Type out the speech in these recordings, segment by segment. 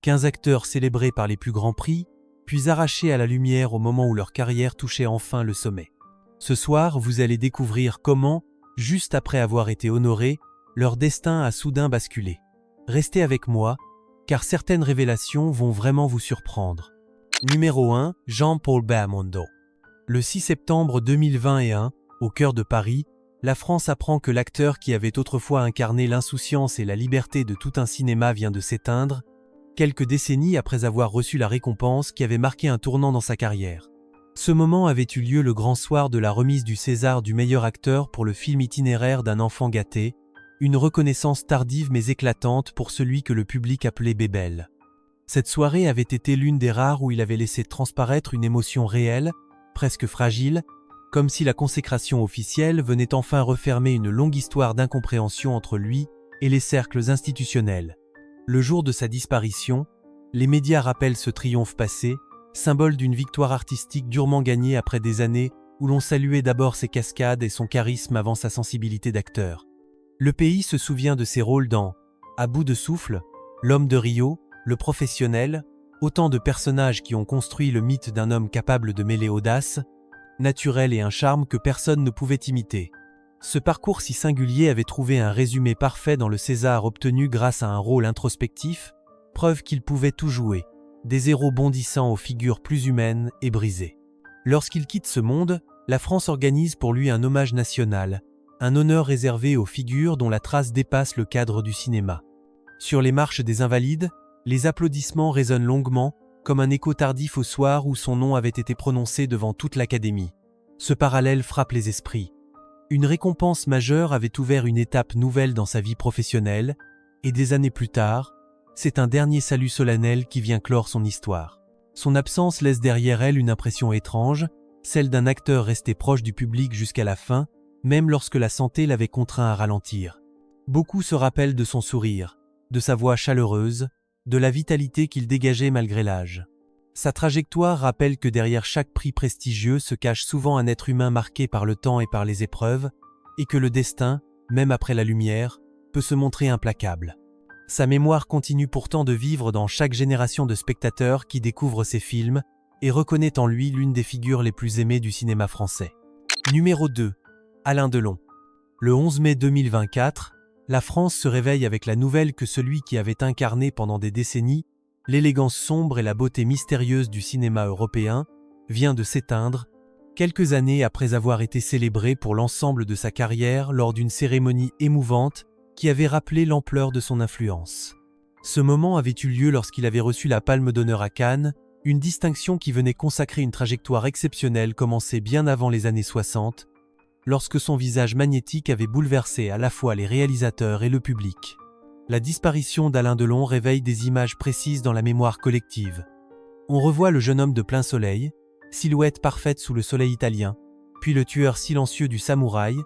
15 acteurs célébrés par les plus grands prix, puis arrachés à la lumière au moment où leur carrière touchait enfin le sommet. Ce soir, vous allez découvrir comment, juste après avoir été honorés, leur destin a soudain basculé. Restez avec moi, car certaines révélations vont vraiment vous surprendre. Numéro 1, Jean-Paul Belmondo. Le 6 septembre 2021, au cœur de Paris, la France apprend que l'acteur qui avait autrefois incarné l'insouciance et la liberté de tout un cinéma vient de s'éteindre, quelques décennies après avoir reçu la récompense qui avait marqué un tournant dans sa carrière. Ce moment avait eu lieu le grand soir de la remise du César du meilleur acteur pour le film itinéraire d'un enfant gâté, une reconnaissance tardive mais éclatante pour celui que le public appelait Bébel. Cette soirée avait été l'une des rares où il avait laissé transparaître une émotion réelle, presque fragile, comme si la consécration officielle venait enfin refermer une longue histoire d'incompréhension entre lui et les cercles institutionnels. Le jour de sa disparition, les médias rappellent ce triomphe passé, symbole d'une victoire artistique durement gagnée après des années où l'on saluait d'abord ses cascades et son charisme avant sa sensibilité d'acteur. Le pays se souvient de ses rôles dans À bout de souffle, L'homme de Rio, Le professionnel, autant de personnages qui ont construit le mythe d'un homme capable de mêler audace, naturel et un charme que personne ne pouvait imiter. Ce parcours si singulier avait trouvé un résumé parfait dans le César obtenu grâce à un rôle introspectif, preuve qu'il pouvait tout jouer, des héros bondissant aux figures plus humaines et brisées. Lorsqu'il quitte ce monde, la France organise pour lui un hommage national, un honneur réservé aux figures dont la trace dépasse le cadre du cinéma. Sur les marches des Invalides, les applaudissements résonnent longuement, comme un écho tardif au soir où son nom avait été prononcé devant toute l'Académie. Ce parallèle frappe les esprits. Une récompense majeure avait ouvert une étape nouvelle dans sa vie professionnelle, et des années plus tard, c'est un dernier salut solennel qui vient clore son histoire. Son absence laisse derrière elle une impression étrange, celle d'un acteur resté proche du public jusqu'à la fin, même lorsque la santé l'avait contraint à ralentir. Beaucoup se rappellent de son sourire, de sa voix chaleureuse, de la vitalité qu'il dégageait malgré l'âge. Sa trajectoire rappelle que derrière chaque prix prestigieux se cache souvent un être humain marqué par le temps et par les épreuves, et que le destin, même après la lumière, peut se montrer implacable. Sa mémoire continue pourtant de vivre dans chaque génération de spectateurs qui découvrent ses films et reconnaît en lui l'une des figures les plus aimées du cinéma français. Numéro 2. Alain Delon. Le 11 mai 2024, la France se réveille avec la nouvelle que celui qui avait incarné pendant des décennies l'élégance sombre et la beauté mystérieuse du cinéma européen vient de s'éteindre, quelques années après avoir été célébré pour l'ensemble de sa carrière lors d'une cérémonie émouvante qui avait rappelé l'ampleur de son influence. Ce moment avait eu lieu lorsqu'il avait reçu la Palme d'honneur à Cannes, une distinction qui venait consacrer une trajectoire exceptionnelle commencée bien avant les années 60, lorsque son visage magnétique avait bouleversé à la fois les réalisateurs et le public. La disparition d'Alain Delon réveille des images précises dans la mémoire collective. On revoit le jeune homme de plein soleil, silhouette parfaite sous le soleil italien, puis le tueur silencieux du samouraï,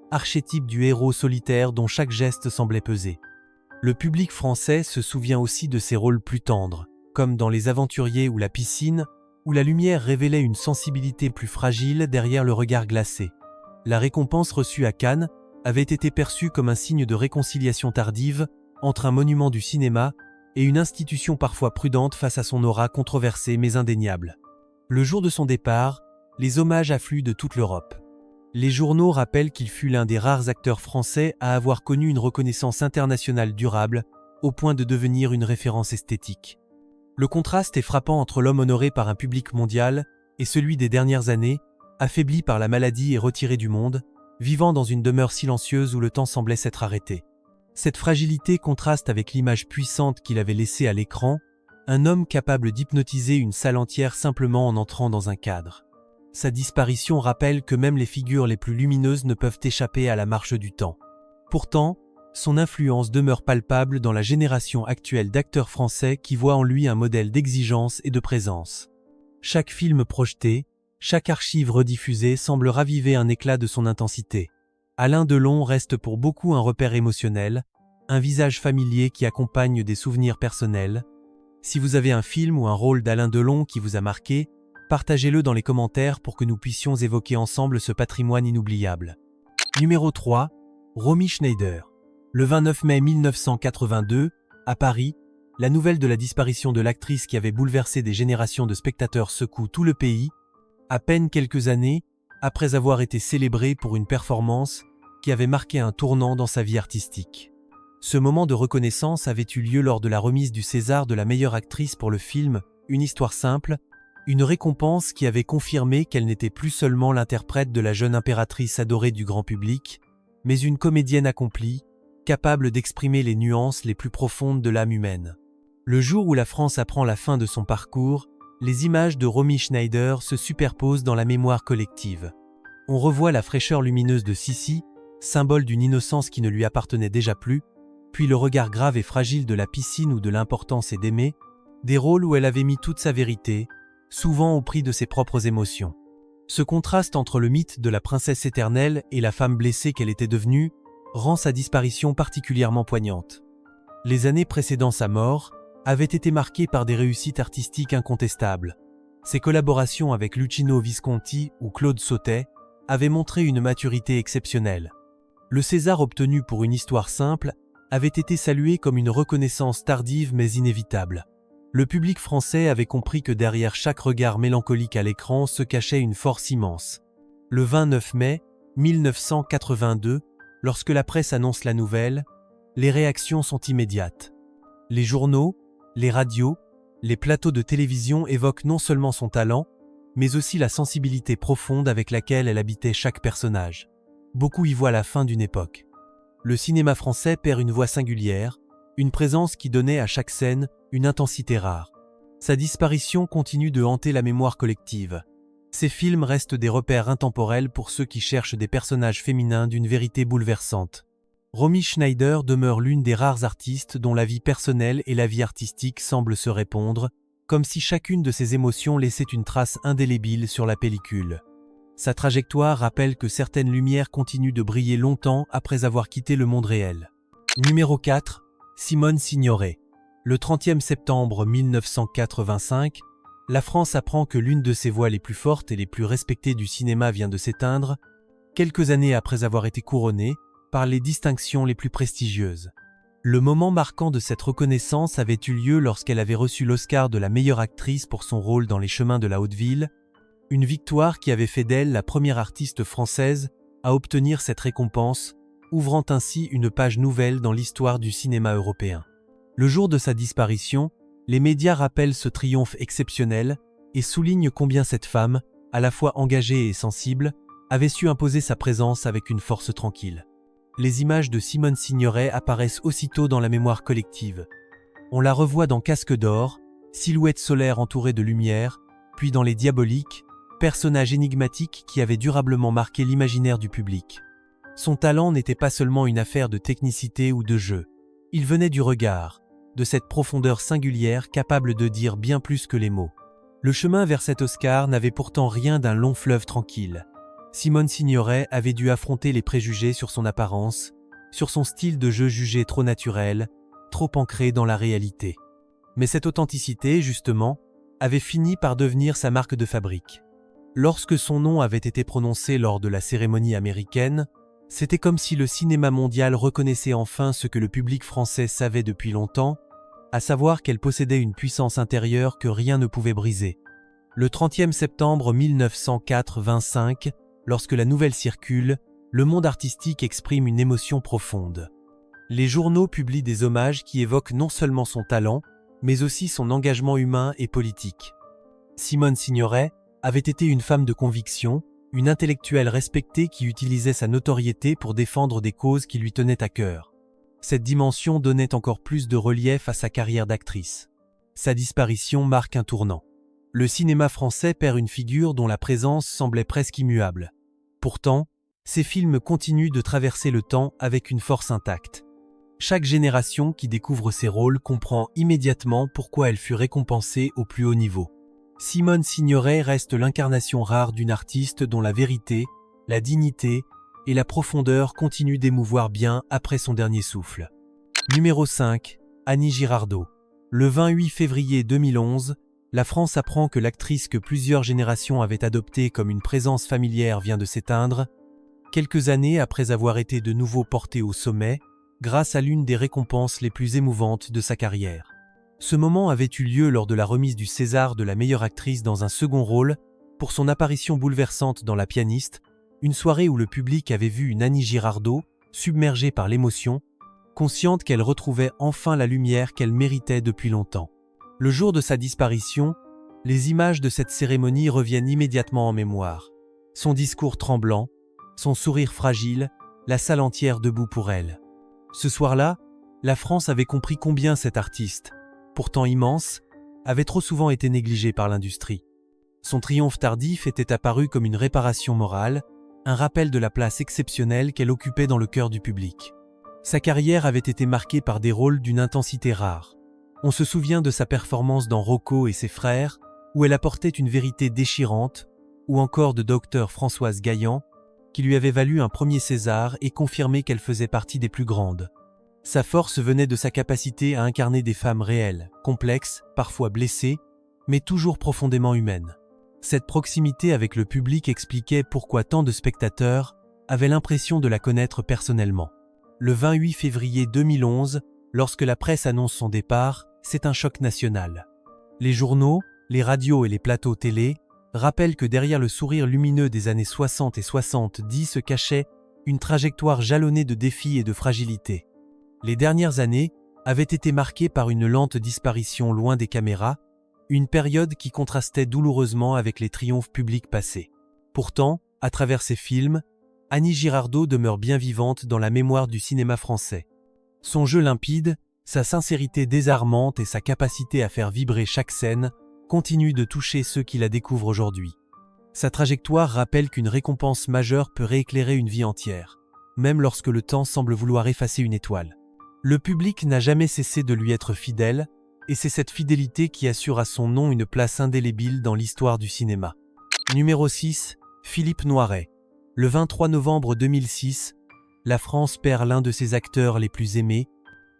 archétype du héros solitaire dont chaque geste semblait peser. Le public français se souvient aussi de ses rôles plus tendres, comme dans Les Aventuriers ou La piscine, où la lumière révélait une sensibilité plus fragile derrière le regard glacé. La récompense reçue à Cannes avait été perçue comme un signe de réconciliation tardive entre un monument du cinéma et une institution parfois prudente face à son aura controversée mais indéniable. Le jour de son départ, les hommages affluent de toute l'Europe. Les journaux rappellent qu'il fut l'un des rares acteurs français à avoir connu une reconnaissance internationale durable, au point de devenir une référence esthétique. Le contraste est frappant entre l'homme honoré par un public mondial et celui des dernières années, affaibli par la maladie et retiré du monde, vivant dans une demeure silencieuse où le temps semblait s'être arrêté. Cette fragilité contraste avec l'image puissante qu'il avait laissée à l'écran, un homme capable d'hypnotiser une salle entière simplement en entrant dans un cadre. Sa disparition rappelle que même les figures les plus lumineuses ne peuvent échapper à la marche du temps. Pourtant, son influence demeure palpable dans la génération actuelle d'acteurs français qui voient en lui un modèle d'exigence et de présence. Chaque film projeté, chaque archive rediffusée semble raviver un éclat de son intensité. Alain Delon reste pour beaucoup un repère émotionnel, un visage familier qui accompagne des souvenirs personnels. Si vous avez un film ou un rôle d'Alain Delon qui vous a marqué, partagez-le dans les commentaires pour que nous puissions évoquer ensemble ce patrimoine inoubliable. Numéro 3. Romy Schneider. Le 29 mai 1982, à Paris, la nouvelle de la disparition de l'actrice qui avait bouleversé des générations de spectateurs secoue tout le pays, à peine quelques années après avoir été célébrée pour une performance qui avait marqué un tournant dans sa vie artistique. Ce moment de reconnaissance avait eu lieu lors de la remise du César de la meilleure actrice pour le film Une histoire simple, une récompense qui avait confirmé qu'elle n'était plus seulement l'interprète de la jeune impératrice adorée du grand public, mais une comédienne accomplie, capable d'exprimer les nuances les plus profondes de l'âme humaine. Le jour où la France apprend la fin de son parcours, les images de Romy Schneider se superposent dans la mémoire collective. On revoit la fraîcheur lumineuse de Sissi, symbole d'une innocence qui ne lui appartenait déjà plus, puis le regard grave et fragile de la piscine ou de l'importance et d'aimer, des rôles où elle avait mis toute sa vérité, souvent au prix de ses propres émotions. Ce contraste entre le mythe de la princesse éternelle et la femme blessée qu'elle était devenue rend sa disparition particulièrement poignante. Les années précédant sa mort avaient été marquées par des réussites artistiques incontestables. Ses collaborations avec Luchino Visconti ou Claude Sautet avaient montré une maturité exceptionnelle. Le César obtenu pour Une histoire simple avait été salué comme une reconnaissance tardive mais inévitable. Le public français avait compris que derrière chaque regard mélancolique à l'écran se cachait une force immense. Le 29 mai 1982, lorsque la presse annonce la nouvelle, les réactions sont immédiates. Les journaux, les radios, les plateaux de télévision évoquent non seulement son talent, mais aussi la sensibilité profonde avec laquelle elle habitait chaque personnage. Beaucoup y voient la fin d'une époque. Le cinéma français perd une voix singulière, une présence qui donnait à chaque scène une intensité rare. Sa disparition continue de hanter la mémoire collective. Ses films restent des repères intemporels pour ceux qui cherchent des personnages féminins d'une vérité bouleversante. Romy Schneider demeure l'une des rares artistes dont la vie personnelle et la vie artistique semblent se répondre, comme si chacune de ses émotions laissait une trace indélébile sur la pellicule. Sa trajectoire rappelle que certaines lumières continuent de briller longtemps après avoir quitté le monde réel. Numéro 4. Simone Signoret. Le 30e septembre 1985, la France apprend que l'une de ses voix les plus fortes et les plus respectées du cinéma vient de s'éteindre, quelques années après avoir été couronnée par les distinctions les plus prestigieuses. Le moment marquant de cette reconnaissance avait eu lieu lorsqu'elle avait reçu l'Oscar de la meilleure actrice pour son rôle dans Les Chemins de la Haute-Ville, une victoire qui avait fait d'elle la première artiste française à obtenir cette récompense, ouvrant ainsi une page nouvelle dans l'histoire du cinéma européen. Le jour de sa disparition, les médias rappellent ce triomphe exceptionnel et soulignent combien cette femme, à la fois engagée et sensible, avait su imposer sa présence avec une force tranquille. Les images de Simone Signoret apparaissent aussitôt dans la mémoire collective. On la revoit dans Casque d'or, silhouette solaire entourée de lumière, puis dans Les Diaboliques, personnage énigmatique qui avait durablement marqué l'imaginaire du public. Son talent n'était pas seulement une affaire de technicité ou de jeu. Il venait du regard, de cette profondeur singulière capable de dire bien plus que les mots. Le chemin vers cet Oscar n'avait pourtant rien d'un long fleuve tranquille. Simone Signoret avait dû affronter les préjugés sur son apparence, sur son style de jeu jugé trop naturel, trop ancré dans la réalité. Mais cette authenticité, justement, avait fini par devenir sa marque de fabrique. Lorsque son nom avait été prononcé lors de la cérémonie américaine, c'était comme si le cinéma mondial reconnaissait enfin ce que le public français savait depuis longtemps, à savoir qu'elle possédait une puissance intérieure que rien ne pouvait briser. Le 30e septembre 1985, lorsque la nouvelle circule, le monde artistique exprime une émotion profonde. Les journaux publient des hommages qui évoquent non seulement son talent, mais aussi son engagement humain et politique. Simone Signoret avait été une femme de conviction, une intellectuelle respectée qui utilisait sa notoriété pour défendre des causes qui lui tenaient à cœur. Cette dimension donnait encore plus de relief à sa carrière d'actrice. Sa disparition marque un tournant. Le cinéma français perd une figure dont la présence semblait presque immuable. Pourtant, ses films continuent de traverser le temps avec une force intacte. Chaque génération qui découvre ses rôles comprend immédiatement pourquoi elle fut récompensée au plus haut niveau. Simone Signoret reste l'incarnation rare d'une artiste dont la vérité, la dignité et la profondeur continuent d'émouvoir bien après son dernier souffle. Numéro 5. Annie Girardot. Le 28 février 2011, la France apprend que l'actrice que plusieurs générations avaient adoptée comme une présence familière vient de s'éteindre, quelques années après avoir été de nouveau portée au sommet, grâce à l'une des récompenses les plus émouvantes de sa carrière. Ce moment avait eu lieu lors de la remise du César de la meilleure actrice dans un second rôle, pour son apparition bouleversante dans La Pianiste, une soirée où le public avait vu une Annie Girardot, submergée par l'émotion, consciente qu'elle retrouvait enfin la lumière qu'elle méritait depuis longtemps. Le jour de sa disparition, les images de cette cérémonie reviennent immédiatement en mémoire. Son discours tremblant, son sourire fragile, la salle entière debout pour elle. Ce soir-là, la France avait compris combien cet artiste, pourtant immense, avait trop souvent été négligé par l'industrie. Son triomphe tardif était apparu comme une réparation morale, un rappel de la place exceptionnelle qu'elle occupait dans le cœur du public. Sa carrière avait été marquée par des rôles d'une intensité rare. On se souvient de sa performance dans Rocco et ses frères, où elle apportait une vérité déchirante, ou encore de Dr Françoise Gaillan, qui lui avait valu un premier César et confirmé qu'elle faisait partie des plus grandes. Sa force venait de sa capacité à incarner des femmes réelles, complexes, parfois blessées, mais toujours profondément humaines. Cette proximité avec le public expliquait pourquoi tant de spectateurs avaient l'impression de la connaître personnellement. Le 28 février 2011, lorsque la presse annonce son départ, c'est un choc national. Les journaux, les radios et les plateaux télé rappellent que derrière le sourire lumineux des années 60 et 70 se cachait une trajectoire jalonnée de défis et de fragilité. Les dernières années avaient été marquées par une lente disparition loin des caméras, une période qui contrastait douloureusement avec les triomphes publics passés. Pourtant, à travers ses films, Annie Girardot demeure bien vivante dans la mémoire du cinéma français. Son jeu limpide, sa sincérité désarmante et sa capacité à faire vibrer chaque scène continuent de toucher ceux qui la découvrent aujourd'hui. Sa trajectoire rappelle qu'une récompense majeure peut rééclairer une vie entière, même lorsque le temps semble vouloir effacer une étoile. Le public n'a jamais cessé de lui être fidèle, et c'est cette fidélité qui assure à son nom une place indélébile dans l'histoire du cinéma. Numéro 6, Philippe Noiret. Le 23 novembre 2006, la France perd l'un de ses acteurs les plus aimés,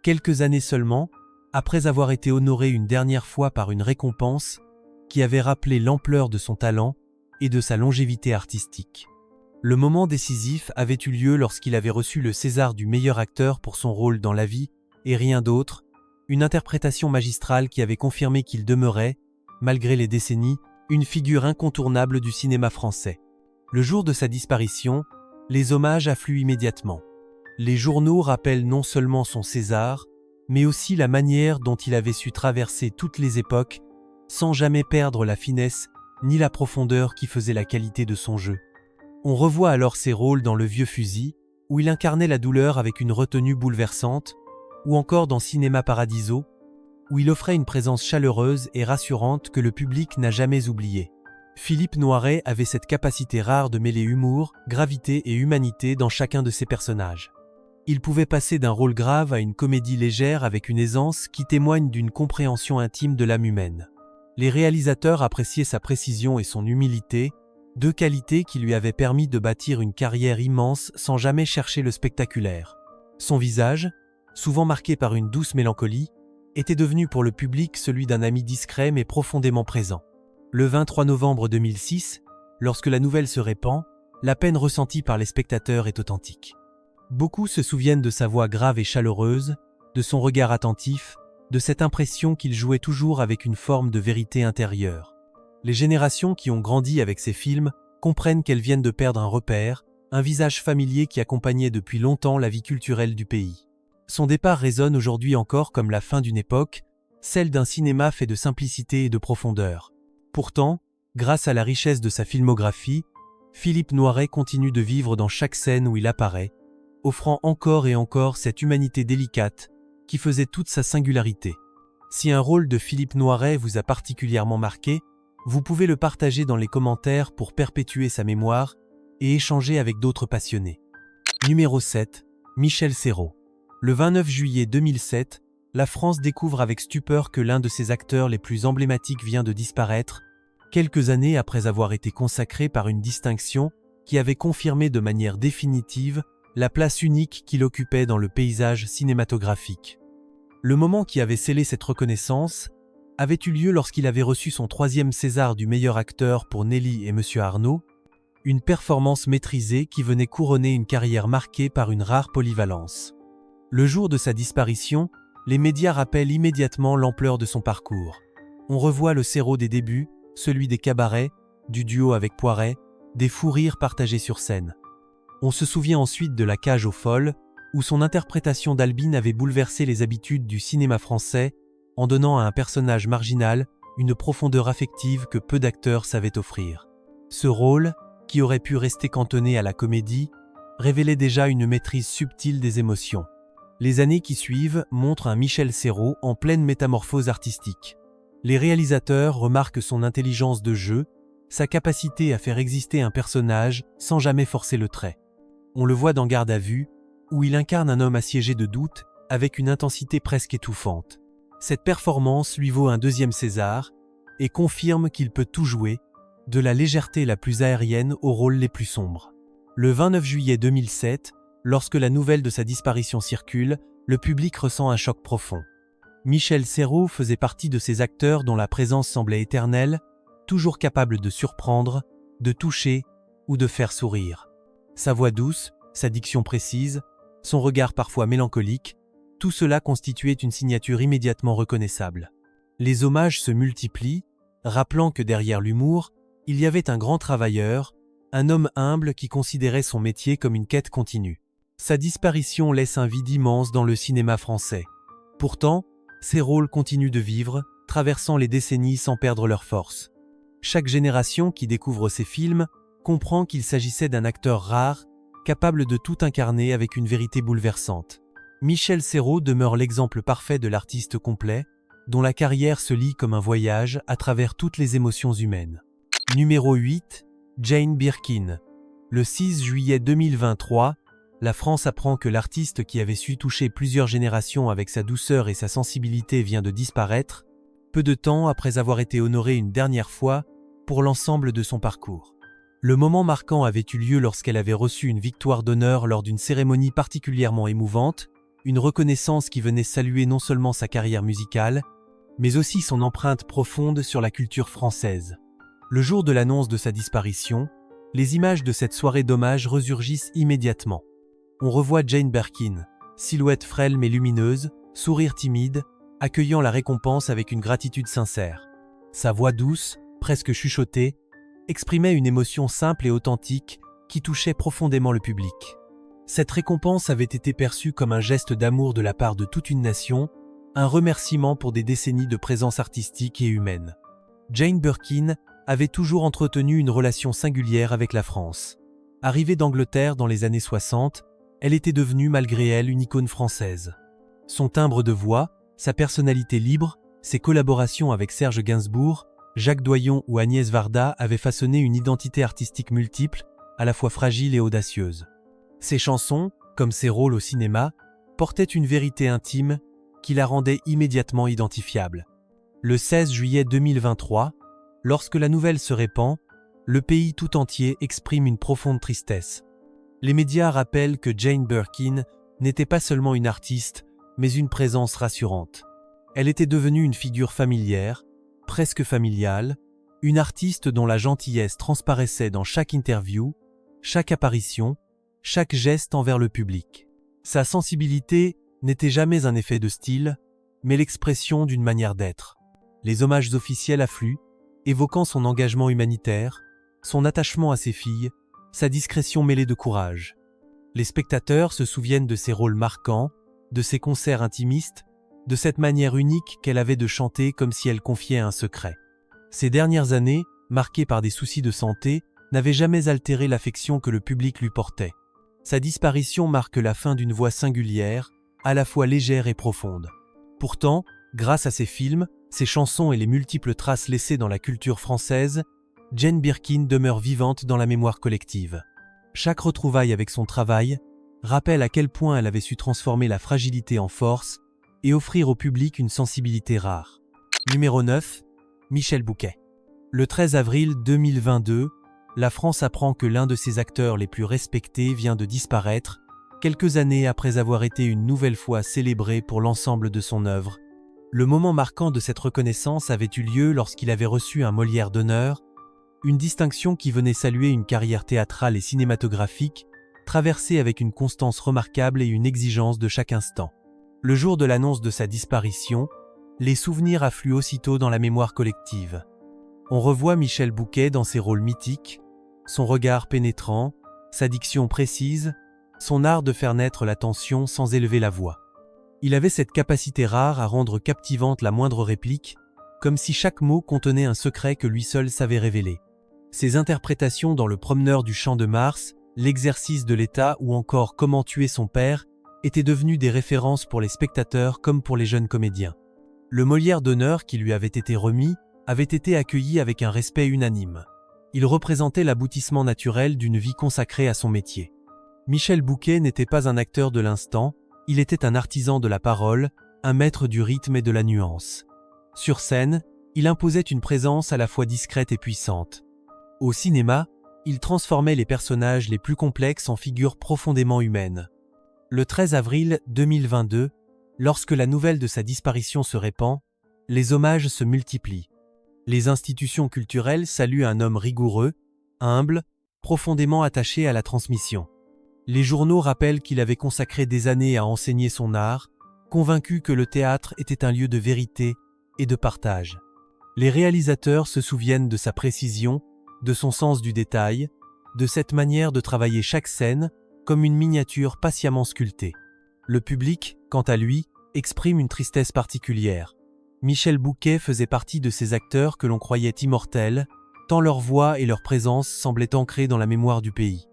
quelques années seulement, après avoir été honoré une dernière fois par une récompense qui avait rappelé l'ampleur de son talent et de sa longévité artistique. Le moment décisif avait eu lieu lorsqu'il avait reçu le César du meilleur acteur pour son rôle dans La Vie et rien d'autre, une interprétation magistrale qui avait confirmé qu'il demeurait, malgré les décennies, une figure incontournable du cinéma français. Le jour de sa disparition, les hommages affluent immédiatement. Les journaux rappellent non seulement son César, mais aussi la manière dont il avait su traverser toutes les époques, sans jamais perdre la finesse ni la profondeur qui faisait la qualité de son jeu. On revoit alors ses rôles dans Le Vieux Fusil, où il incarnait la douleur avec une retenue bouleversante, ou encore dans Cinéma Paradiso, où il offrait une présence chaleureuse et rassurante que le public n'a jamais oubliée. Philippe Noiret avait cette capacité rare de mêler humour, gravité et humanité dans chacun de ses personnages. Il pouvait passer d'un rôle grave à une comédie légère avec une aisance qui témoigne d'une compréhension intime de l'âme humaine. Les réalisateurs appréciaient sa précision et son humilité, deux qualités qui lui avaient permis de bâtir une carrière immense sans jamais chercher le spectaculaire. Son visage, souvent marqué par une douce mélancolie, était devenu pour le public celui d'un ami discret mais profondément présent. Le 23 novembre 2006, lorsque la nouvelle se répand, la peine ressentie par les spectateurs est authentique. Beaucoup se souviennent de sa voix grave et chaleureuse, de son regard attentif, de cette impression qu'il jouait toujours avec une forme de vérité intérieure. Les générations qui ont grandi avec ces films comprennent qu'elles viennent de perdre un repère, un visage familier qui accompagnait depuis longtemps la vie culturelle du pays. Son départ résonne aujourd'hui encore comme la fin d'une époque, celle d'un cinéma fait de simplicité et de profondeur. Pourtant, grâce à la richesse de sa filmographie, Philippe Noiret continue de vivre dans chaque scène où il apparaît, offrant encore et encore cette humanité délicate qui faisait toute sa singularité. Si un rôle de Philippe Noiret vous a particulièrement marqué, vous pouvez le partager dans les commentaires pour perpétuer sa mémoire et échanger avec d'autres passionnés. Numéro 7, Michel Serrault. Le 29 juillet 2007, la France découvre avec stupeur que l'un de ses acteurs les plus emblématiques vient de disparaître, quelques années après avoir été consacré par une distinction qui avait confirmé de manière définitive la place unique qu'il occupait dans le paysage cinématographique. Le moment qui avait scellé cette reconnaissance avait eu lieu lorsqu'il avait reçu son 3e César du meilleur acteur pour Nelly et Monsieur Arnaud, une performance maîtrisée qui venait couronner une carrière marquée par une rare polyvalence. Le jour de sa disparition, les médias rappellent immédiatement l'ampleur de son parcours. On revoit le Serrault des débuts, celui des cabarets, du duo avec Poiret, des fous rires partagés sur scène. On se souvient ensuite de La Cage aux folles, où son interprétation d'Albine avait bouleversé les habitudes du cinéma français en donnant à un personnage marginal une profondeur affective que peu d'acteurs savaient offrir. Ce rôle, qui aurait pu rester cantonné à la comédie, révélait déjà une maîtrise subtile des émotions. Les années qui suivent montrent un Michel Serrault en pleine métamorphose artistique. Les réalisateurs remarquent son intelligence de jeu, sa capacité à faire exister un personnage sans jamais forcer le trait. On le voit dans Garde à vue, où il incarne un homme assiégé de doutes avec une intensité presque étouffante. Cette performance lui vaut un deuxième César et confirme qu'il peut tout jouer, de la légèreté la plus aérienne aux rôles les plus sombres. Le 29 juillet 2007, lorsque la nouvelle de sa disparition circule, le public ressent un choc profond. Michel Serrault faisait partie de ces acteurs dont la présence semblait éternelle, toujours capable de surprendre, de toucher ou de faire sourire. Sa voix douce, sa diction précise, son regard parfois mélancolique, tout cela constituait une signature immédiatement reconnaissable. Les hommages se multiplient, rappelant que derrière l'humour, il y avait un grand travailleur, un homme humble qui considérait son métier comme une quête continue. Sa disparition laisse un vide immense dans le cinéma français. Pourtant, ses rôles continuent de vivre, traversant les décennies sans perdre leur force. Chaque génération qui découvre ses films comprend qu'il s'agissait d'un acteur rare, capable de tout incarner avec une vérité bouleversante. Michel Serrault demeure l'exemple parfait de l'artiste complet, dont la carrière se lit comme un voyage à travers toutes les émotions humaines. Numéro 8, Jane Birkin. Le 6 juillet 2023, la France apprend que l'artiste qui avait su toucher plusieurs générations avec sa douceur et sa sensibilité vient de disparaître, peu de temps après avoir été honorée une dernière fois pour l'ensemble de son parcours. Le moment marquant avait eu lieu lorsqu'elle avait reçu une victoire d'honneur lors d'une cérémonie particulièrement émouvante, une reconnaissance qui venait saluer non seulement sa carrière musicale, mais aussi son empreinte profonde sur la culture française. Le jour de l'annonce de sa disparition, les images de cette soirée d'hommage resurgissent immédiatement. On revoit Jane Birkin, silhouette frêle mais lumineuse, sourire timide, accueillant la récompense avec une gratitude sincère. Sa voix douce, presque chuchotée, exprimait une émotion simple et authentique qui touchait profondément le public. Cette récompense avait été perçue comme un geste d'amour de la part de toute une nation, un remerciement pour des décennies de présence artistique et humaine. Jane Birkin avait toujours entretenu une relation singulière avec la France. Arrivée d'Angleterre dans les années 60, elle était devenue malgré elle une icône française. Son timbre de voix, sa personnalité libre, ses collaborations avec Serge Gainsbourg, Jacques Doyon ou Agnès Varda avaient façonné une identité artistique multiple, à la fois fragile et audacieuse. Ses chansons, comme ses rôles au cinéma, portaient une vérité intime qui la rendait immédiatement identifiable. Le 16 juillet 2023, lorsque la nouvelle se répand, le pays tout entier exprime une profonde tristesse. Les médias rappellent que Jane Birkin n'était pas seulement une artiste, mais une présence rassurante. Elle était devenue une figure familière, presque familiale, une artiste dont la gentillesse transparaissait dans chaque interview, chaque apparition, chaque geste envers le public. Sa sensibilité n'était jamais un effet de style, mais l'expression d'une manière d'être. Les hommages officiels affluent, évoquant son engagement humanitaire, son attachement à ses filles, sa discrétion mêlée de courage. Les spectateurs se souviennent de ses rôles marquants, de ses concerts intimistes, de cette manière unique qu'elle avait de chanter comme si elle confiait un secret. Ces dernières années, marquées par des soucis de santé, n'avaient jamais altéré l'affection que le public lui portait. Sa disparition marque la fin d'une voix singulière, à la fois légère et profonde. Pourtant, grâce à ses films, ses chansons et les multiples traces laissées dans la culture française, Jane Birkin demeure vivante dans la mémoire collective. Chaque retrouvaille avec son travail rappelle à quel point elle avait su transformer la fragilité en force et offrir au public une sensibilité rare. Numéro 9, Michel Bouquet. Le 13 avril 2022, la France apprend que l'un de ses acteurs les plus respectés vient de disparaître, quelques années après avoir été une nouvelle fois célébré pour l'ensemble de son œuvre. Le moment marquant de cette reconnaissance avait eu lieu lorsqu'il avait reçu un Molière d'honneur, une distinction qui venait saluer une carrière théâtrale et cinématographique, traversée avec une constance remarquable et une exigence de chaque instant. Le jour de l'annonce de sa disparition, les souvenirs affluent aussitôt dans la mémoire collective. On revoit Michel Bouquet dans ses rôles mythiques, son regard pénétrant, sa diction précise, son art de faire naître la tension sans élever la voix. Il avait cette capacité rare à rendre captivante la moindre réplique, comme si chaque mot contenait un secret que lui seul savait révéler. Ses interprétations dans Le Promeneur du Champ de Mars, L'exercice de l'État ou encore Comment tuer son père étaient devenues des références pour les spectateurs comme pour les jeunes comédiens. Le Molière d'honneur qui lui avait été remis avait été accueilli avec un respect unanime. Il représentait l'aboutissement naturel d'une vie consacrée à son métier. Michel Bouquet n'était pas un acteur de l'instant, il était un artisan de la parole, un maître du rythme et de la nuance. Sur scène, il imposait une présence à la fois discrète et puissante. Au cinéma, il transformait les personnages les plus complexes en figures profondément humaines. Le 13 avril 2022, lorsque la nouvelle de sa disparition se répand, les hommages se multiplient. Les institutions culturelles saluent un homme rigoureux, humble, profondément attaché à la transmission. Les journaux rappellent qu'il avait consacré des années à enseigner son art, convaincu que le théâtre était un lieu de vérité et de partage. Les réalisateurs se souviennent de sa précision, de son sens du détail, de cette manière de travailler chaque scène comme une miniature patiemment sculptée. Le public, quant à lui, exprime une tristesse particulière. Michel Bouquet faisait partie de ces acteurs que l'on croyait immortels, tant leur voix et leur présence semblaient ancrées dans la mémoire du pays.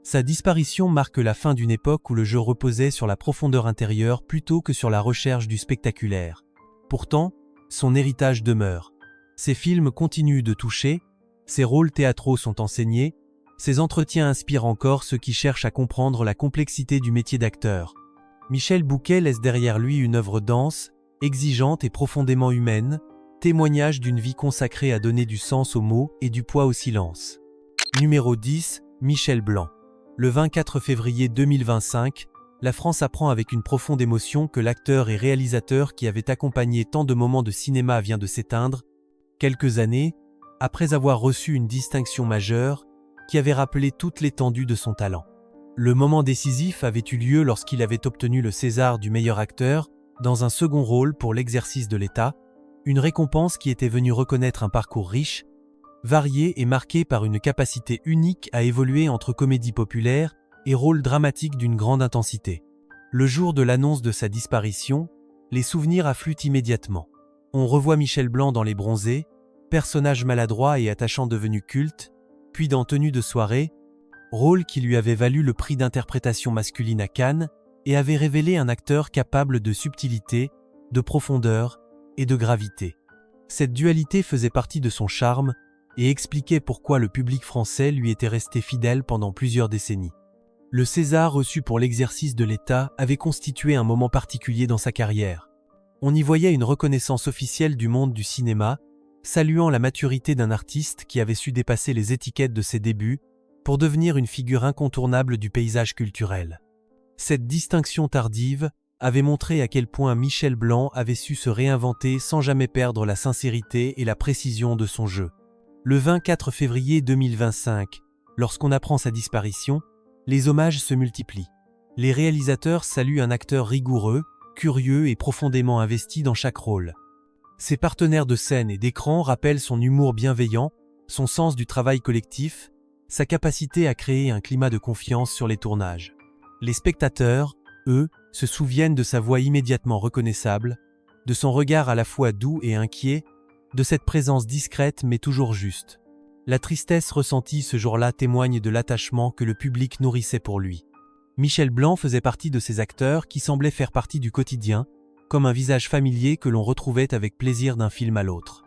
Sa disparition marque la fin d'une époque où le jeu reposait sur la profondeur intérieure plutôt que sur la recherche du spectaculaire. Pourtant, son héritage demeure. Ses films continuent de toucher, ses rôles théâtraux sont enseignés, ses entretiens inspirent encore ceux qui cherchent à comprendre la complexité du métier d'acteur. Michel Bouquet laisse derrière lui une œuvre dense, exigeante et profondément humaine, témoignage d'une vie consacrée à donner du sens aux mots et du poids au silence. Numéro 10, Michel Blanc. Le 24 février 2025, la France apprend avec une profonde émotion que l'acteur et réalisateur qui avait accompagné tant de moments de cinéma vient de s'éteindre, quelques années après avoir reçu une distinction majeure qui avait rappelé toute l'étendue de son talent. Le moment décisif avait eu lieu lorsqu'il avait obtenu le César du meilleur acteur dans un second rôle pour L'exercice de l'État, une récompense qui était venue reconnaître un parcours riche, varié et marqué par une capacité unique à évoluer entre comédie populaire et rôle dramatique d'une grande intensité. Le jour de l'annonce de sa disparition, les souvenirs affluent immédiatement. On revoit Michel Blanc dans Les Bronzés, personnage maladroit et attachant devenu culte, puis dans Tenue de soirée, rôle qui lui avait valu le prix d'interprétation masculine à Cannes et avait révélé un acteur capable de subtilité, de profondeur et de gravité. Cette dualité faisait partie de son charme et expliquait pourquoi le public français lui était resté fidèle pendant plusieurs décennies. Le César reçu pour L'exercice de l'État avait constitué un moment particulier dans sa carrière. On y voyait une reconnaissance officielle du monde du cinéma, saluant la maturité d'un artiste qui avait su dépasser les étiquettes de ses débuts pour devenir une figure incontournable du paysage culturel. Cette distinction tardive avait montré à quel point Michel Blanc avait su se réinventer sans jamais perdre la sincérité et la précision de son jeu. Le 24 février 2025, lorsqu'on apprend sa disparition, les hommages se multiplient. Les réalisateurs saluent un acteur rigoureux, curieux et profondément investi dans chaque rôle. Ses partenaires de scène et d'écran rappellent son humour bienveillant, son sens du travail collectif, sa capacité à créer un climat de confiance sur les tournages. Les spectateurs, eux, se souviennent de sa voix immédiatement reconnaissable, de son regard à la fois doux et inquiet, de cette présence discrète mais toujours juste. La tristesse ressentie ce jour-là témoigne de l'attachement que le public nourrissait pour lui. Michel Blanc faisait partie de ces acteurs qui semblaient faire partie du quotidien, comme un visage familier que l'on retrouvait avec plaisir d'un film à l'autre.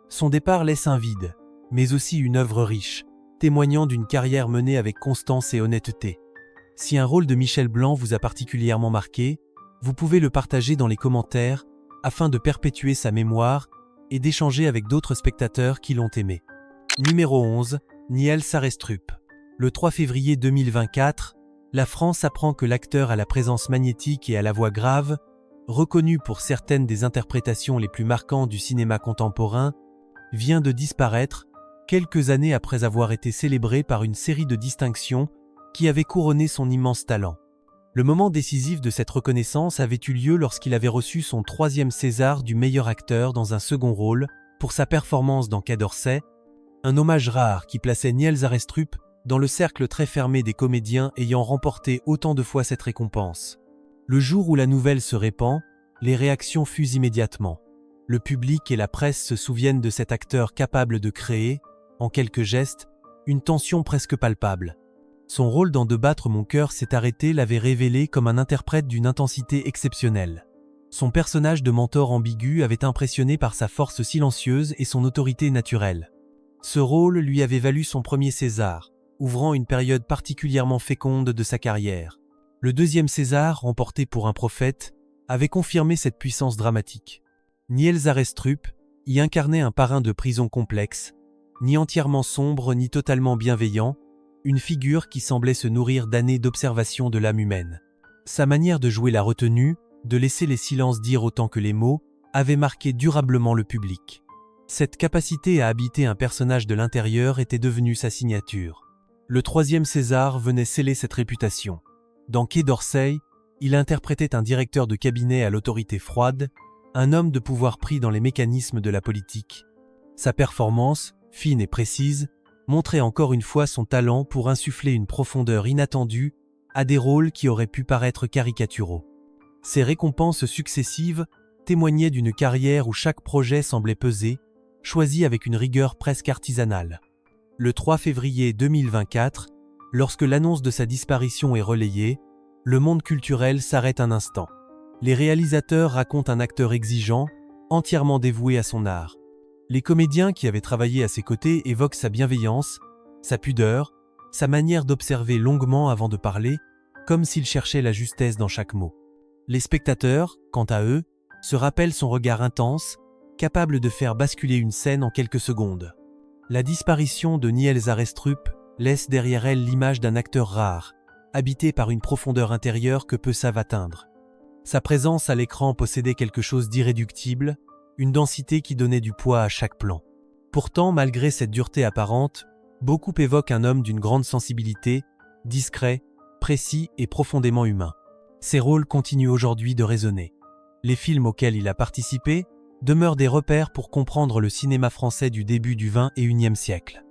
Son départ laisse un vide, mais aussi une œuvre riche, témoignant d'une carrière menée avec constance et honnêteté. Si un rôle de Michel Blanc vous a particulièrement marqué, vous pouvez le partager dans les commentaires afin de perpétuer sa mémoire et d'échanger avec d'autres spectateurs qui l'ont aimé. Numéro 11, Niels Sarestrup. Le 3 février 2024, la France apprend que l'acteur à la présence magnétique et à la voix grave, reconnu pour certaines des interprétations les plus marquantes du cinéma contemporain, vient de disparaître quelques années après avoir été célébré par une série de distinctions qui avaient couronné son immense talent. Le moment décisif de cette reconnaissance avait eu lieu lorsqu'il avait reçu son 3e César du meilleur acteur dans un second rôle pour sa performance dans Quai d'Orsay, un hommage rare qui plaçait Niels Arestrup dans le cercle très fermé des comédiens ayant remporté autant de fois cette récompense. Le jour où la nouvelle se répand, les réactions fusent immédiatement. Le public et la presse se souviennent de cet acteur capable de créer, en quelques gestes, une tension presque palpable. Son rôle dans De battre mon cœur s'est arrêté l'avait révélé comme un interprète d'une intensité exceptionnelle. Son personnage de mentor ambigu avait impressionné par sa force silencieuse et son autorité naturelle. Ce rôle lui avait valu son premier César, ouvrant une période particulièrement féconde de sa carrière. Le 2e César, remporté pour Un prophète, avait confirmé cette puissance dramatique. Niels Arestrup y incarnait un parrain de prison complexe, ni entièrement sombre ni totalement bienveillant, une figure qui semblait se nourrir d'années d'observation de l'âme humaine. Sa manière de jouer la retenue, de laisser les silences dire autant que les mots, avait marqué durablement le public. Cette capacité à habiter un personnage de l'intérieur était devenue sa signature. Le 3e César venait sceller cette réputation. Dans Quai d'Orsay, il interprétait un directeur de cabinet à l'autorité froide, un homme de pouvoir pris dans les mécanismes de la politique. Sa performance, fine et précise, montrait encore une fois son talent pour insuffler une profondeur inattendue à des rôles qui auraient pu paraître caricaturaux. Ces récompenses successives témoignaient d'une carrière où chaque projet semblait peser, choisi avec une rigueur presque artisanale. Le 3 février 2024, lorsque l'annonce de sa disparition est relayée, le monde culturel s'arrête un instant. Les réalisateurs racontent un acteur exigeant, entièrement dévoué à son art. Les comédiens qui avaient travaillé à ses côtés évoquent sa bienveillance, sa pudeur, sa manière d'observer longuement avant de parler, comme s'il cherchait la justesse dans chaque mot. Les spectateurs, quant à eux, se rappellent son regard intense, capable de faire basculer une scène en quelques secondes. La disparition de Niels Arestrup laisse derrière elle l'image d'un acteur rare, habité par une profondeur intérieure que peu savent atteindre. Sa présence à l'écran possédait quelque chose d'irréductible, une densité qui donnait du poids à chaque plan. Pourtant, malgré cette dureté apparente, beaucoup évoquent un homme d'une grande sensibilité, discret, précis et profondément humain. Ses rôles continuent aujourd'hui de résonner. Les films auxquels il a participé demeurent des repères pour comprendre le cinéma français du début du XXIe siècle.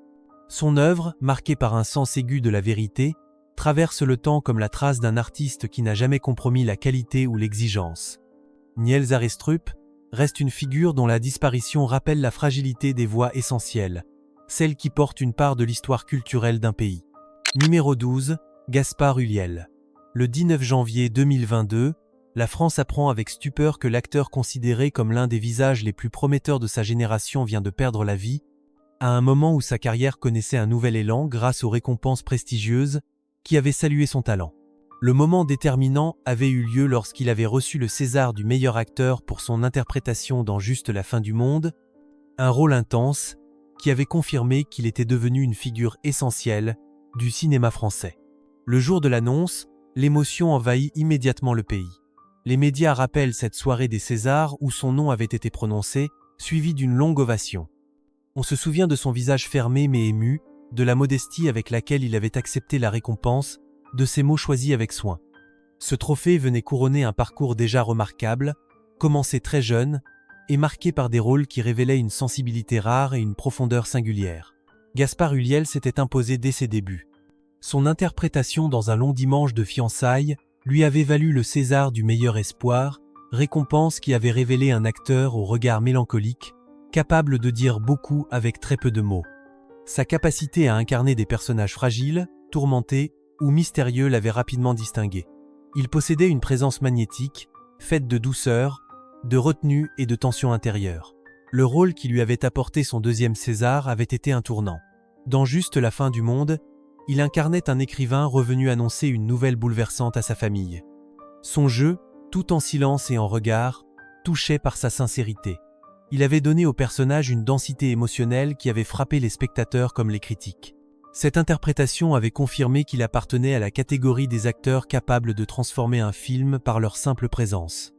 Son œuvre, marquée par un sens aigu de la vérité, traverse le temps comme la trace d'un artiste qui n'a jamais compromis la qualité ou l'exigence. Niels Arestrup reste une figure dont la disparition rappelle la fragilité des voix essentielles, celles qui portent une part de l'histoire culturelle d'un pays. Numéro 12, Gaspard Ulliel. Le 19 janvier 2022, la France apprend avec stupeur que l'acteur considéré comme l'un des visages les plus prometteurs de sa génération vient de perdre la vie, à un moment où sa carrière connaissait un nouvel élan grâce aux récompenses prestigieuses qui avaient salué son talent. Le moment déterminant avait eu lieu lorsqu'il avait reçu le César du meilleur acteur pour son interprétation dans Juste la fin du monde, un rôle intense qui avait confirmé qu'il était devenu une figure essentielle du cinéma français. Le jour de l'annonce, l'émotion envahit immédiatement le pays. Les médias rappellent cette soirée des Césars où son nom avait été prononcé, suivi d'une longue ovation. On se souvient de son visage fermé mais ému, de la modestie avec laquelle il avait accepté la récompense, de ses mots choisis avec soin. Ce trophée venait couronner un parcours déjà remarquable, commencé très jeune, et marqué par des rôles qui révélaient une sensibilité rare et une profondeur singulière. Gaspard Ulliel s'était imposé dès ses débuts. Son interprétation dans Un long dimanche de fiançailles lui avait valu le César du meilleur espoir, récompense qui avait révélé un acteur au regard mélancolique, capable de dire beaucoup avec très peu de mots. Sa capacité à incarner des personnages fragiles, tourmentés ou mystérieux l'avait rapidement distingué. Il possédait une présence magnétique, faite de douceur, de retenue et de tension intérieure. Le rôle qui lui avait apporté son 2e César avait été un tournant. Dans Juste la fin du monde, il incarnait un écrivain revenu annoncer une nouvelle bouleversante à sa famille. Son jeu, tout en silence et en regard, touchait par sa sincérité. Il avait donné au personnage une densité émotionnelle qui avait frappé les spectateurs comme les critiques. Cette interprétation avait confirmé qu'il appartenait à la catégorie des acteurs capables de transformer un film par leur simple présence.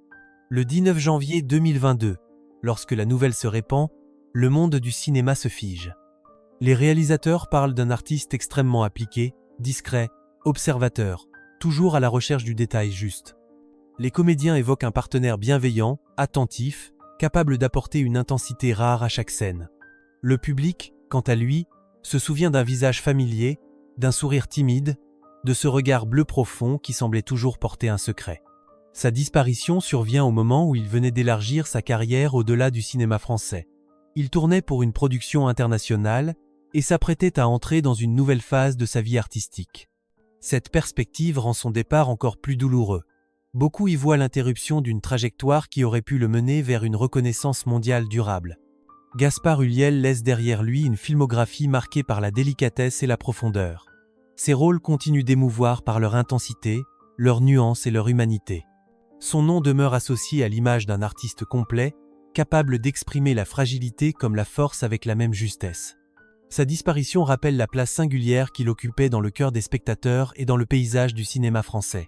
Le 19 janvier 2022, lorsque la nouvelle se répand, le monde du cinéma se fige. Les réalisateurs parlent d'un artiste extrêmement appliqué, discret, observateur, toujours à la recherche du détail juste. Les comédiens évoquent un partenaire bienveillant, attentif, capable d'apporter une intensité rare à chaque scène. Le public, quant à lui, se souvient d'un visage familier, d'un sourire timide, de ce regard bleu profond qui semblait toujours porter un secret. Sa disparition survient au moment où il venait d'élargir sa carrière au-delà du cinéma français. Il tournait pour une production internationale et s'apprêtait à entrer dans une nouvelle phase de sa vie artistique. Cette perspective rend son départ encore plus douloureux. Beaucoup y voient l'interruption d'une trajectoire qui aurait pu le mener vers une reconnaissance mondiale durable. Gaspard Ulliel laisse derrière lui une filmographie marquée par la délicatesse et la profondeur. Ses rôles continuent d'émouvoir par leur intensité, leur nuance et leur humanité. Son nom demeure associé à l'image d'un artiste complet, capable d'exprimer la fragilité comme la force avec la même justesse. Sa disparition rappelle la place singulière qu'il occupait dans le cœur des spectateurs et dans le paysage du cinéma français.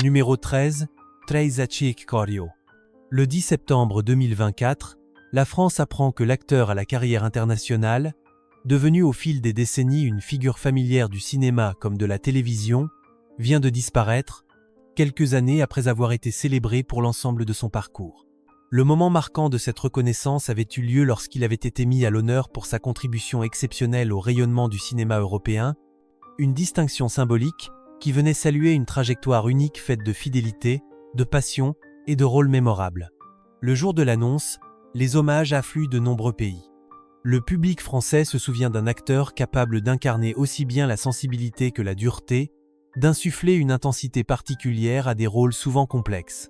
Numéro 13, Treizacik Cario. Le 10 septembre 2024, la France apprend que l'acteur à la carrière internationale, devenu au fil des décennies une figure familière du cinéma comme de la télévision, vient de disparaître, quelques années après avoir été célébré pour l'ensemble de son parcours. Le moment marquant de cette reconnaissance avait eu lieu lorsqu'il avait été mis à l'honneur pour sa contribution exceptionnelle au rayonnement du cinéma européen, une distinction symbolique qui venait saluer une trajectoire unique faite de fidélité, de passion et de rôles mémorables. Le jour de l'annonce, les hommages affluent de nombreux pays. Le public français se souvient d'un acteur capable d'incarner aussi bien la sensibilité que la dureté, d'insuffler une intensité particulière à des rôles souvent complexes.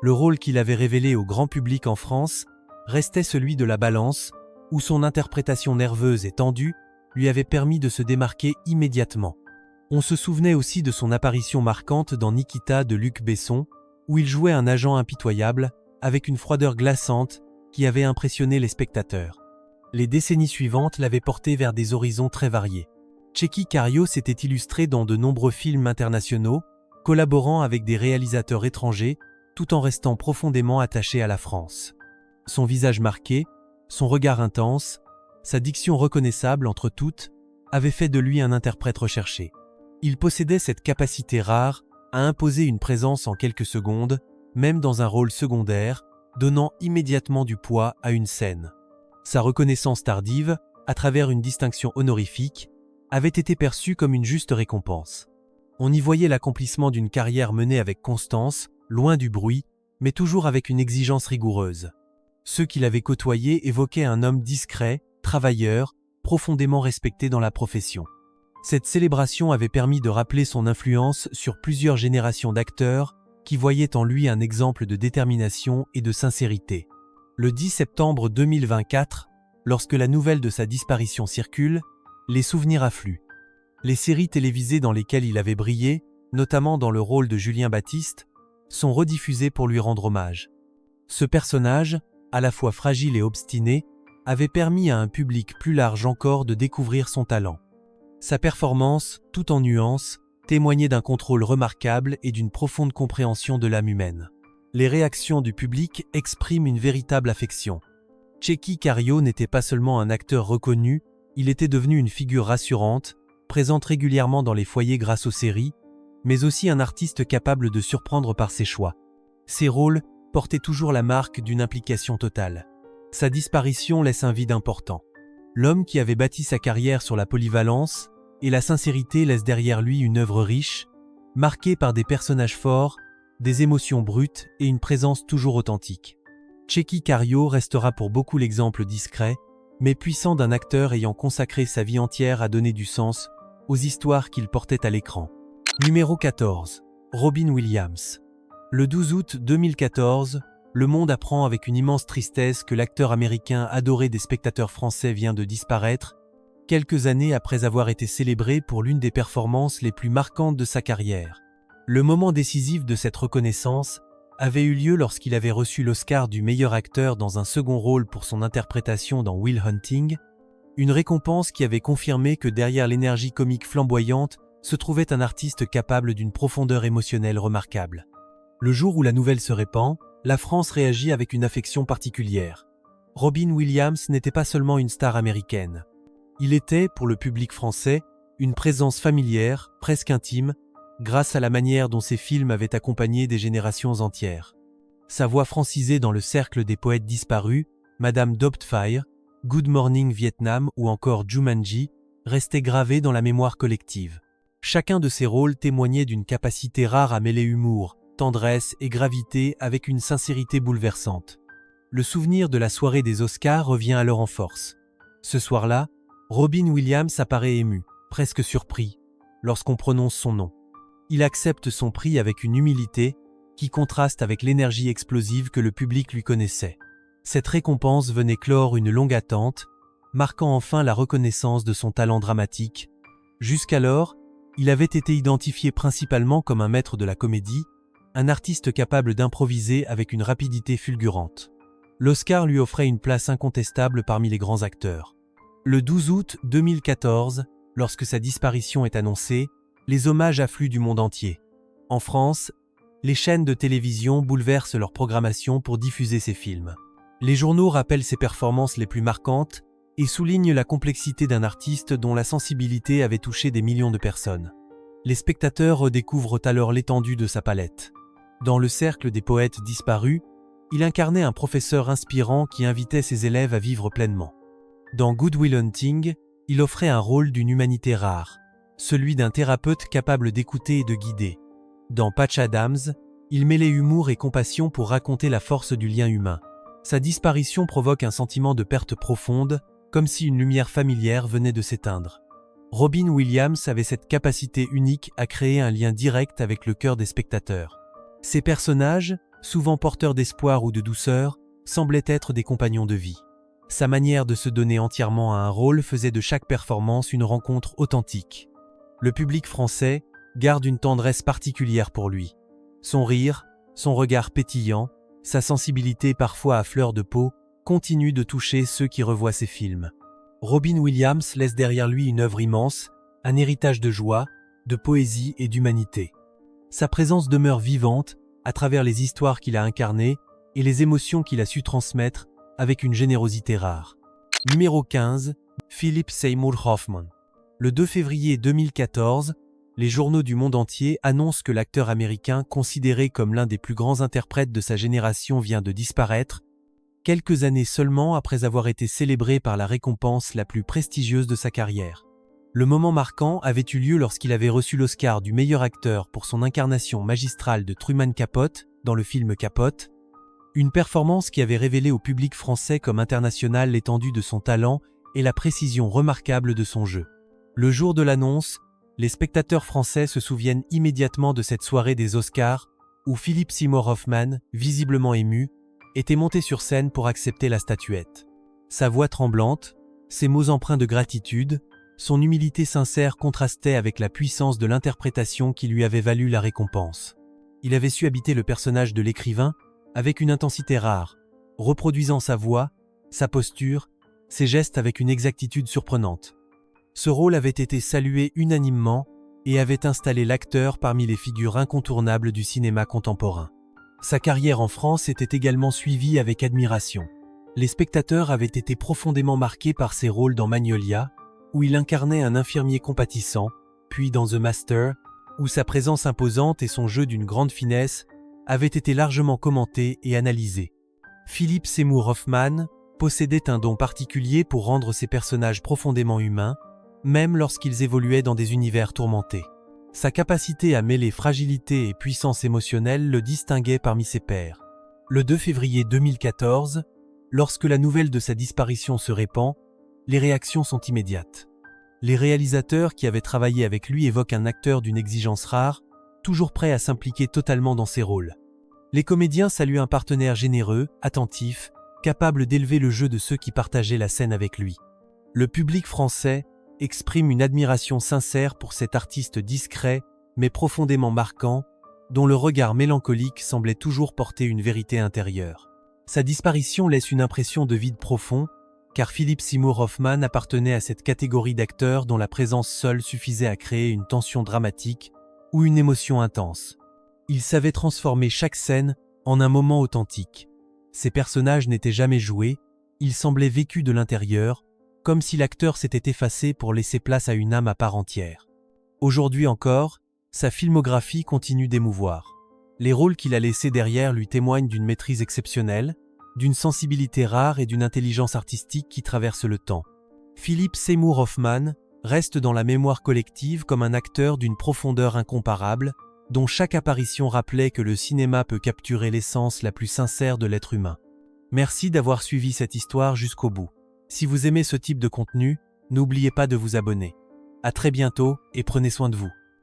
Le rôle qu'il avait révélé au grand public en France restait celui de la balance, où son interprétation nerveuse et tendue lui avait permis de se démarquer immédiatement. On se souvenait aussi de son apparition marquante dans Nikita de Luc Besson, où il jouait un agent impitoyable, avec une froideur glaçante qui avait impressionné les spectateurs. Les décennies suivantes l'avaient porté vers des horizons très variés. Tchéky Karyo s'était illustré dans de nombreux films internationaux, collaborant avec des réalisateurs étrangers, tout en restant profondément attaché à la France. Son visage marqué, son regard intense, sa diction reconnaissable entre toutes, avaient fait de lui un interprète recherché. Il possédait cette capacité rare à imposer une présence en quelques secondes, même dans un rôle secondaire, donnant immédiatement du poids à une scène. Sa reconnaissance tardive, à travers une distinction honorifique, avait été perçue comme une juste récompense. On y voyait l'accomplissement d'une carrière menée avec constance, loin du bruit, mais toujours avec une exigence rigoureuse. Ceux qui l'avaient côtoyé évoquaient un homme discret, travailleur, profondément respecté dans la profession. Cette célébration avait permis de rappeler son influence sur plusieurs générations d'acteurs qui voyaient en lui un exemple de détermination et de sincérité. Le 10 septembre 2024, lorsque la nouvelle de sa disparition circule, les souvenirs affluent. Les séries télévisées dans lesquelles il avait brillé, notamment dans le rôle de Julien Baptiste, sont rediffusées pour lui rendre hommage. Ce personnage, à la fois fragile et obstiné, avait permis à un public plus large encore de découvrir son talent. Sa performance, tout en nuances, témoignait d'un contrôle remarquable et d'une profonde compréhension de l'âme humaine. Les réactions du public expriment une véritable affection. Tchéky Karyo n'était pas seulement un acteur reconnu, il était devenu une figure rassurante, présente régulièrement dans les foyers grâce aux séries, mais aussi un artiste capable de surprendre par ses choix. Ses rôles portaient toujours la marque d'une implication totale. Sa disparition laisse un vide important. L'homme qui avait bâti sa carrière sur la polyvalence et la sincérité laisse derrière lui une œuvre riche, marquée par des personnages forts, des émotions brutes et une présence toujours authentique. Tchéky Karyo restera pour beaucoup l'exemple discret, mais puissant d'un acteur ayant consacré sa vie entière à donner du sens aux histoires qu'il portait à l'écran. Numéro 14. Robin Williams. Le 12 août 2014, le monde apprend avec une immense tristesse que l'acteur américain adoré des spectateurs français vient de disparaître, quelques années après avoir été célébré pour l'une des performances les plus marquantes de sa carrière. Le moment décisif de cette reconnaissance avait eu lieu lorsqu'il avait reçu l'Oscar du meilleur acteur dans un second rôle pour son interprétation dans Will Hunting, une récompense qui avait confirmé que derrière l'énergie comique flamboyante se trouvait un artiste capable d'une profondeur émotionnelle remarquable. Le jour où la nouvelle se répand, la France réagit avec une affection particulière. Robin Williams n'était pas seulement une star américaine. Il était, pour le public français, une présence familière, presque intime, grâce à la manière dont ses films avaient accompagné des générations entières. Sa voix francisée dans Le Cercle des poètes disparus, Madame Doubtfire, Good Morning Vietnam ou encore Jumanji restait gravée dans la mémoire collective. Chacun de ses rôles témoignait d'une capacité rare à mêler humour, tendresse et gravité avec une sincérité bouleversante. Le souvenir de la soirée des Oscars revient alors en force. Ce soir-là, Robin Williams apparaît ému, presque surpris, lorsqu'on prononce son nom. Il accepte son prix avec une humilité qui contraste avec l'énergie explosive que le public lui connaissait. Cette récompense venait clore une longue attente, marquant enfin la reconnaissance de son talent dramatique. Jusqu'alors, il avait été identifié principalement comme un maître de la comédie, un artiste capable d'improviser avec une rapidité fulgurante. L'Oscar lui offrait une place incontestable parmi les grands acteurs. Le 12 août 2014, lorsque sa disparition est annoncée, les hommages affluent du monde entier. En France, les chaînes de télévision bouleversent leur programmation pour diffuser ses films. Les journaux rappellent ses performances les plus marquantes et soulignent la complexité d'un artiste dont la sensibilité avait touché des millions de personnes. Les spectateurs redécouvrent alors l'étendue de sa palette. Dans Le Cercle des poètes disparus, il incarnait un professeur inspirant qui invitait ses élèves à vivre pleinement. Dans Good Will Hunting, il offrait un rôle d'une humanité rare, celui d'un thérapeute capable d'écouter et de guider. Dans Patch Adams, il mêlait humour et compassion pour raconter la force du lien humain. Sa disparition provoque un sentiment de perte profonde, comme si une lumière familière venait de s'éteindre. Robin Williams avait cette capacité unique à créer un lien direct avec le cœur des spectateurs. Ses personnages, souvent porteurs d'espoir ou de douceur, semblaient être des compagnons de vie. Sa manière de se donner entièrement à un rôle faisait de chaque performance une rencontre authentique. Le public français garde une tendresse particulière pour lui. Son rire, son regard pétillant, sa sensibilité parfois à fleur de peau, continuent de toucher ceux qui revoient ses films. Robin Williams laisse derrière lui une œuvre immense, un héritage de joie, de poésie et d'humanité. Sa présence demeure vivante à travers les histoires qu'il a incarnées et les émotions qu'il a su transmettre avec une générosité rare. Numéro 15, Philip Seymour Hoffman. Le 2 février 2014, les journaux du monde entier annoncent que l'acteur américain, considéré comme l'un des plus grands interprètes de sa génération, vient de disparaître, quelques années seulement après avoir été célébré par la récompense la plus prestigieuse de sa carrière. Le moment marquant avait eu lieu lorsqu'il avait reçu l'Oscar du meilleur acteur pour son incarnation magistrale de Truman Capote dans le film Capote, une performance qui avait révélé au public français comme international l'étendue de son talent et la précision remarquable de son jeu. Le jour de l'annonce, les spectateurs français se souviennent immédiatement de cette soirée des Oscars où Philip Seymour Hoffman, visiblement ému, était monté sur scène pour accepter la statuette. Sa voix tremblante, ses mots empreints de gratitude, son humilité sincère contrastaient avec la puissance de l'interprétation qui lui avait valu la récompense. Il avait su habiter le personnage de l'écrivain avec une intensité rare, reproduisant sa voix, sa posture, ses gestes avec une exactitude surprenante. Ce rôle avait été salué unanimement et avait installé l'acteur parmi les figures incontournables du cinéma contemporain. Sa carrière en France était également suivie avec admiration. Les spectateurs avaient été profondément marqués par ses rôles dans Magnolia, où il incarnait un infirmier compatissant, puis dans The Master, où sa présence imposante et son jeu d'une grande finesse avaient été largement commentés et analysés. Philip Seymour Hoffman possédait un don particulier pour rendre ses personnages profondément humains, même lorsqu'ils évoluaient dans des univers tourmentés. Sa capacité à mêler fragilité et puissance émotionnelle le distinguait parmi ses pairs. Le 2 février 2014, lorsque la nouvelle de sa disparition se répand, les réactions sont immédiates. Les réalisateurs qui avaient travaillé avec lui évoquent un acteur d'une exigence rare, toujours prêt à s'impliquer totalement dans ses rôles. Les comédiens saluent un partenaire généreux, attentif, capable d'élever le jeu de ceux qui partageaient la scène avec lui. Le public français exprime une admiration sincère pour cet artiste discret, mais profondément marquant, dont le regard mélancolique semblait toujours porter une vérité intérieure. Sa disparition laisse une impression de vide profond, car Philip Seymour Hoffman appartenait à cette catégorie d'acteurs dont la présence seule suffisait à créer une tension dramatique ou une émotion intense. Il savait transformer chaque scène en un moment authentique. Ses personnages n'étaient jamais joués, ils semblaient vécus de l'intérieur, comme si l'acteur s'était effacé pour laisser place à une âme à part entière. Aujourd'hui encore, sa filmographie continue d'émouvoir. Les rôles qu'il a laissés derrière lui témoignent d'une maîtrise exceptionnelle, d'une sensibilité rare et d'une intelligence artistique qui traverse le temps. Philip Seymour Hoffman reste dans la mémoire collective comme un acteur d'une profondeur incomparable, dont chaque apparition rappelait que le cinéma peut capturer l'essence la plus sincère de l'être humain. Merci d'avoir suivi cette histoire jusqu'au bout. Si vous aimez ce type de contenu, n'oubliez pas de vous abonner. À très bientôt et prenez soin de vous.